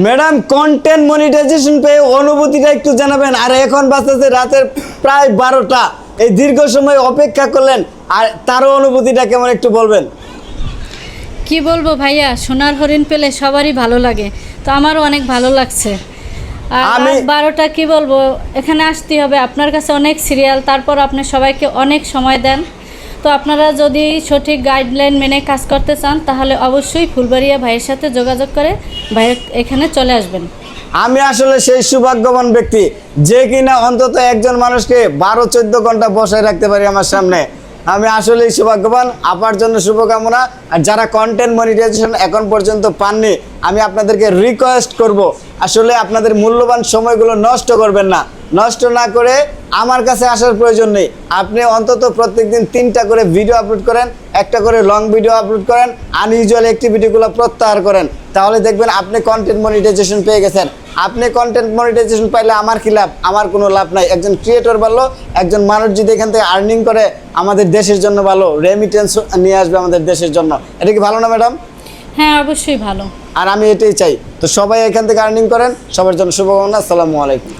Madam content monetization পেয়ে অনুভূতিটা একটু জানাবেন। আর এখন বাজতেছে রাতের প্রায় 12টা, এই দীর্ঘ সময় অপেক্ষা করলেন, আর তারও অনুভূতিটা কেমন একটু বলবেন। কি বলবো ভাইয়া, সোনার হরিণ পেলে সবারই ভালো লাগে, তো আমারও অনেক ভালো লাগছে। আর 12টা কি বলবো, এখানে আসতে হবে, আপনার কাছে অনেক সিরিয়াল, তারপর আপনি সবাইকে অনেক সময় দেন। তো আপনারা যদি সঠিক গাইডলাইন মেনে কাজ করতে চান তাহলে অবশ্যই ফুলবাড়িয়া ভাইয়ের সাথে যোগাযোগ করে ভাইয়ের এখানে চলে আসবেন। আমি আসলে সেই সৌভাগ্যবান ব্যক্তি যে কিনা অন্তত একজন মানুষকে 12-14 ঘন্টা বসায় রাখতে পারি আমার সামনে। আমি আসলেই সৌভাগ্যবান। আপনার জন্য শুভকামনা। আর যারা কন্টেন্ট মনিটাইজেশন এখন পর্যন্ত পাননি, আমি আপনাদেরকে রিকোয়েস্ট করব, আসলে আপনাদের মূল্যবান সময়গুলো নষ্ট করবেন না। নষ্ট না করে আমার কাছে আসার প্রয়োজন নেই। আপনি অন্তত প্রত্যেকদিন 3টা করে ভিডিও আপলোড করেন, একটা করে লং ভিডিও আপলোড করেন, আনইউজুয়াল অ্যাক্টিভিটিগুলো প্রত্যাহার করেন, তাহলে দেখবেন আপনি কন্টেন্ট মনিটাইজেশন পেয়ে গেছেন। আপনি কন্টেন্ট মনিটাইজেশন পাইলে আমার কি লাভ? আমার কোনো লাভ নাই। একজন ক্রিয়েটর ভালো, একজন মানুষ যদি এখান থেকে আর্নিং করে আমাদের দেশের জন্য ভালো, রেমিটেন্স নিয়ে আসবে আমাদের দেশের জন্য। এটা কি ভালো না ম্যাডাম? হ্যাঁ, অবশ্যই ভালো। আর আমি এটাই চাই। তো সবাই এখান থেকে আর্নিং করেন। সবার জন্য শুভকামনা। আসসালামু আলাইকুম।